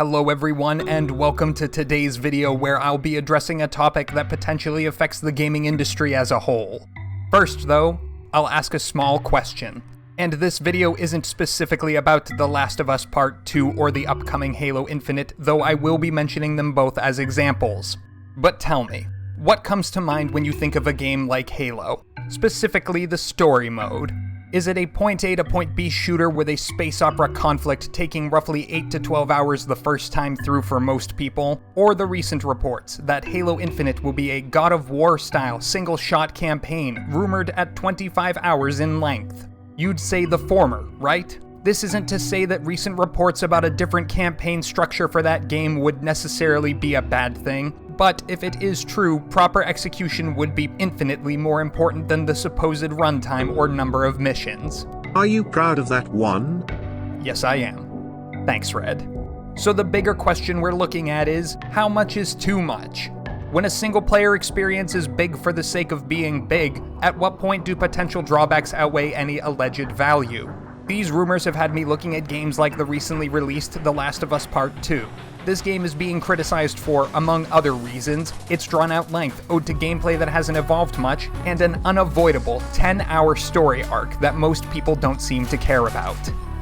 Hello everyone, and welcome to today's video where I'll be addressing a topic that potentially affects the gaming industry as a whole. First though, I'll ask a small question. And this video isn't specifically about The Last of Us Part 2 or the upcoming Halo Infinite, though I will be mentioning them both as examples. But tell me, what comes to mind when you think of a game like Halo? Specifically the story mode. Is it a point A to point B shooter with a space opera conflict taking roughly 8 to 12 hours the first time through for most people? Or the recent reports that Halo Infinite will be a God of War style single-shot campaign rumored at 25 hours in length? You'd say the former, right? This isn't to say that recent reports about a different campaign structure for that game would necessarily be a bad thing, but if it is true, proper execution would be infinitely more important than the supposed runtime or number of missions. Are you proud of that one? Yes, I am. Thanks, Red. So the bigger question we're looking at is, how much is too much? When a single-player experience is big for the sake of being big, at what point do potential drawbacks outweigh any alleged value? These rumors have had me looking at games like the recently released The Last of Us Part 2. This game is being criticized for, among other reasons, its drawn-out length owed to gameplay that hasn't evolved much, and an unavoidable 10-hour story arc that most people don't seem to care about.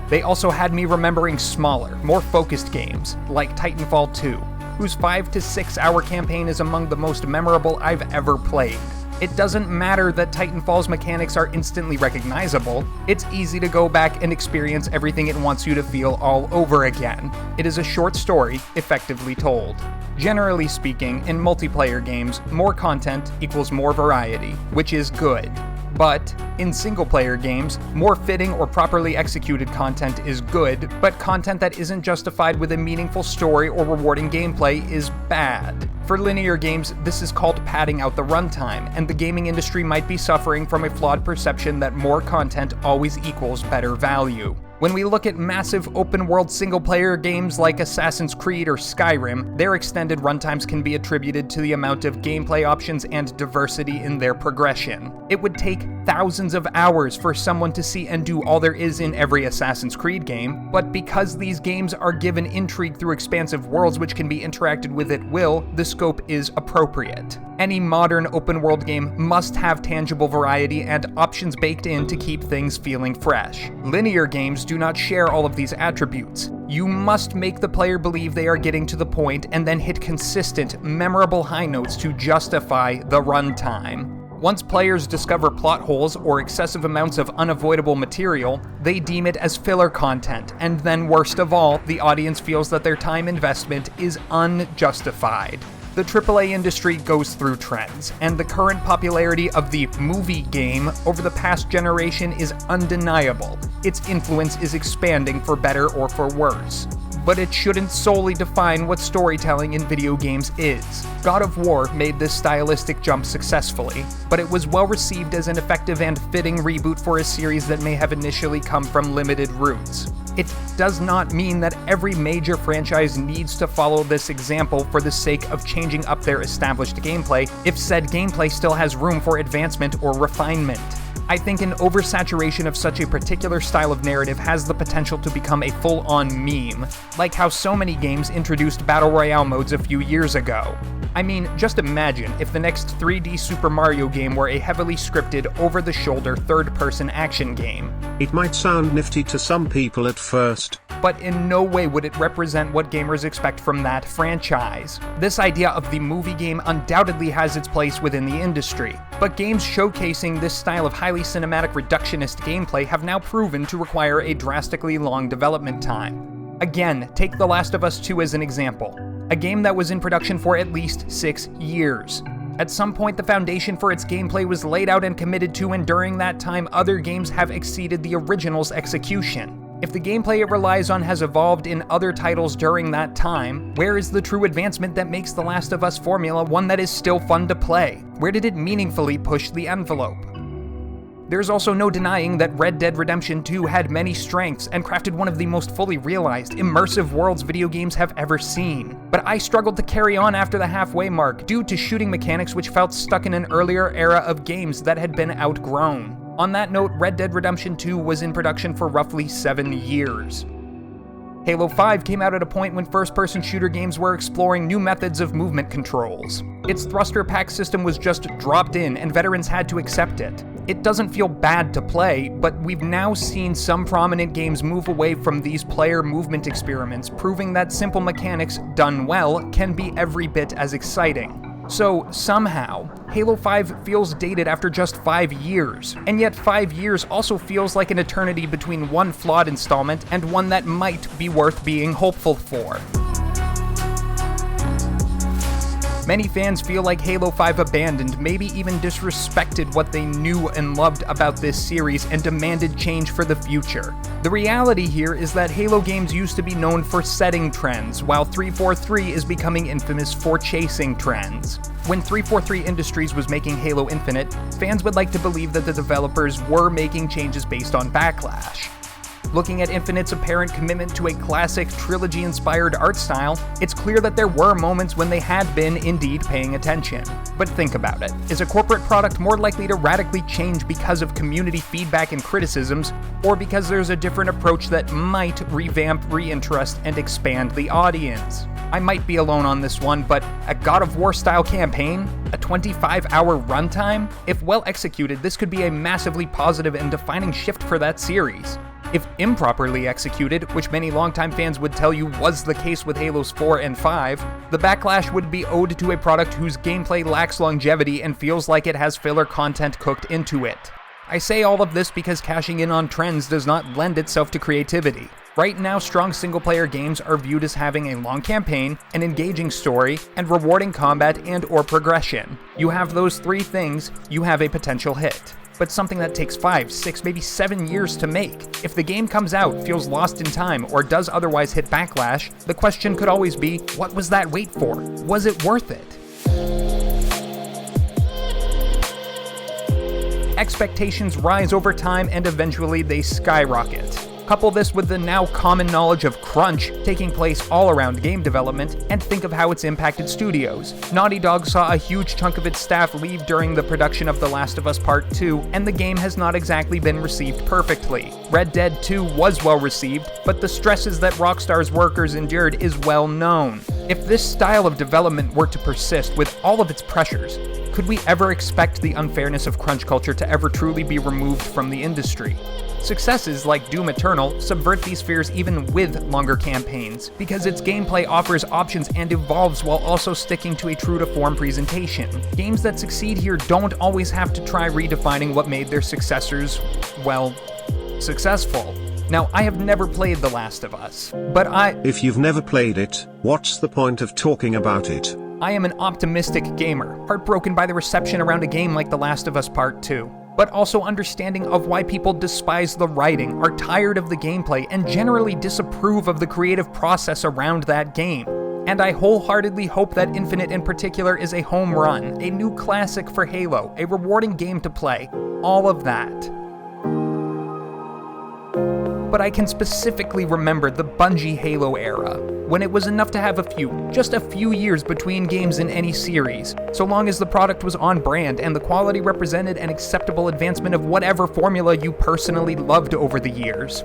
They also had me remembering smaller, more focused games, like Titanfall 2, whose 5 to 6 hour campaign is among the most memorable I've ever played. It doesn't matter that Titanfall's mechanics are instantly recognizable, it's easy to go back and experience everything it wants you to feel all over again. It is a short story, effectively told. Generally speaking, in multiplayer games, more content equals more variety, which is good. But, in single-player games, more fitting or properly executed content is good, but content that isn't justified with a meaningful story or rewarding gameplay is bad. For linear games, this is called padding out the runtime, and the gaming industry might be suffering from a flawed perception that more content always equals better value. When we look at massive open-world single-player games like Assassin's Creed or Skyrim, their extended runtimes can be attributed to the amount of gameplay options and diversity in their progression. It would take thousands of hours for someone to see and do all there is in every Assassin's Creed game, but because these games are given intrigue through expansive worlds which can be interacted with at will, the scope is appropriate. Any modern open-world game must have tangible variety and options baked in to keep things feeling fresh. Linear games do not share all of these attributes. You must make the player believe they are getting to the point and then hit consistent, memorable high notes to justify the runtime. Once players discover plot holes or excessive amounts of unavoidable material, they deem it as filler content, and then worst of all, the audience feels that their time investment is unjustified. The AAA industry goes through trends, and the current popularity of the movie game over the past generation is undeniable. Its influence is expanding for better or for worse. But it shouldn't solely define what storytelling in video games is. God of War made this stylistic jump successfully, but it was well received as an effective and fitting reboot for a series that may have initially come from limited roots. It does not mean that every major franchise needs to follow this example for the sake of changing up their established gameplay if said gameplay still has room for advancement or refinement. I think an oversaturation of such a particular style of narrative has the potential to become a full-on meme, like how so many games introduced Battle Royale modes a few years ago. I mean, just imagine if the next 3D Super Mario game were a heavily scripted, over-the-shoulder, third-person action game. It might sound nifty to some people at first, but in no way would it represent what gamers expect from that franchise. This idea of the movie game undoubtedly has its place within the industry, but games showcasing this style of highly cinematic reductionist gameplay have now proven to require a drastically long development time. Again, take The Last of Us 2 as an example, a game that was in production for at least 6 years. At some point, the foundation for its gameplay was laid out and committed to, and during that time, other games have exceeded the original's execution. If the gameplay it relies on has evolved in other titles during that time, where is the true advancement that makes The Last of Us formula one that is still fun to play? Where did it meaningfully push the envelope? There's also no denying that Red Dead Redemption 2 had many strengths and crafted one of the most fully realized, immersive worlds video games have ever seen. But I struggled to carry on after the halfway mark due to shooting mechanics which felt stuck in an earlier era of games that had been outgrown. On that note, Red Dead Redemption 2 was in production for roughly 7 years. Halo 5 came out at a point when first-person shooter games were exploring new methods of movement controls. Its thruster pack system was just dropped in, and veterans had to accept it. It doesn't feel bad to play, but we've now seen some prominent games move away from these player movement experiments, proving that simple mechanics done well can be every bit as exciting. So, somehow, Halo 5 feels dated after just 5 years, and yet 5 years also feels like an eternity between one flawed installment and one that might be worth being hopeful for. Many fans feel like Halo 5 abandoned, maybe even disrespected what they knew and loved about this series and demanded change for the future. The reality here is that Halo games used to be known for setting trends, while 343 is becoming infamous for chasing trends. When 343 Industries was making Halo Infinite, fans would like to believe that the developers were making changes based on backlash. Looking at Infinite's apparent commitment to a classic trilogy-inspired art style, it's clear that there were moments when they had been indeed paying attention. But think about it. Is a corporate product more likely to radically change because of community feedback and criticisms, or because there's a different approach that might revamp, reinterest, and expand the audience? I might be alone on this one, but a God of War-style campaign? A 25-hour runtime? If well executed, this could be a massively positive and defining shift for that series. If improperly executed, which many longtime fans would tell you was the case with Halos 4 and 5, the backlash would be owed to a product whose gameplay lacks longevity and feels like it has filler content cooked into it. I say all of this because cashing in on trends does not lend itself to creativity. Right now, strong single-player games are viewed as having a long campaign, an engaging story, and rewarding combat and/or progression. You have those three things, you have a potential hit. But something that takes 5, 6, maybe 7 years to make. If the game comes out, feels lost in time, or does otherwise hit backlash, the question could always be, what was that wait for? Was it worth it? Expectations rise over time and eventually they skyrocket. Couple this with the now common knowledge of crunch taking place all around game development, and think of how it's impacted studios. Naughty Dog saw a huge chunk of its staff leave during the production of The Last of Us Part 2, and the game has not exactly been received perfectly. Red Dead 2 was well received, but the stresses that Rockstar's workers endured is well known. If this style of development were to persist with all of its pressures, could we ever expect the unfairness of crunch culture to ever truly be removed from the industry? Successes like Doom Eternal subvert these fears even with longer campaigns, because its gameplay offers options and evolves while also sticking to a true-to-form presentation. Games that succeed here don't always have to try redefining what made their successors, well, successful. Now, I have never played The Last of Us, but If you've never played it, what's the point of talking about it? I am an optimistic gamer, heartbroken by the reception around a game like The Last of Us Part 2. But also understanding of why people despise the writing, are tired of the gameplay, and generally disapprove of the creative process around that game. And I wholeheartedly hope that Infinite in particular is a home run, a new classic for Halo, a rewarding game to play, all of that. But I can specifically remember the Bungie Halo era, when it was enough to have just a few years between games in any series, so long as the product was on brand and the quality represented an acceptable advancement of whatever formula you personally loved over the years.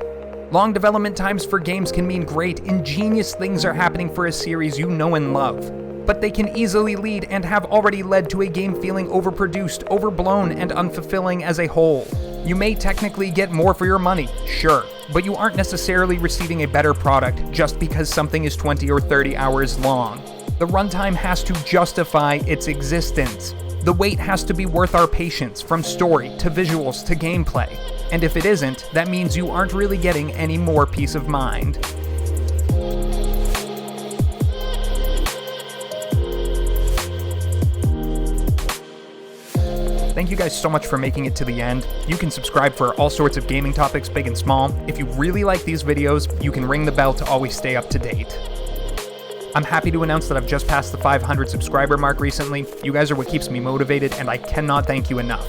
Long development times for games can mean great, ingenious things are happening for a series you know and love. But they can easily lead and have already led to a game feeling overproduced, overblown, and unfulfilling as a whole. You may technically get more for your money, sure, but you aren't necessarily receiving a better product just because something is 20 or 30 hours long. The runtime has to justify its existence. The wait has to be worth our patience, from story to visuals to gameplay. And if it isn't, that means you aren't really getting any more peace of mind. Thank you guys so much for making it to the end. You can subscribe for all sorts of gaming topics, big and small. If you really like these videos, you can ring the bell to always stay up to date. I'm happy to announce that I've just passed the 500 subscriber mark recently. You guys are what keeps me motivated, and I cannot thank you enough.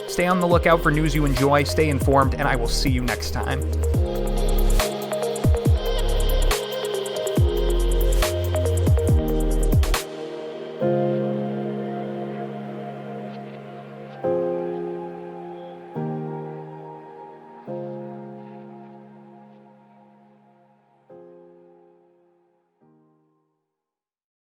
Stay on the lookout for news you enjoy, stay informed, and I will see you next time.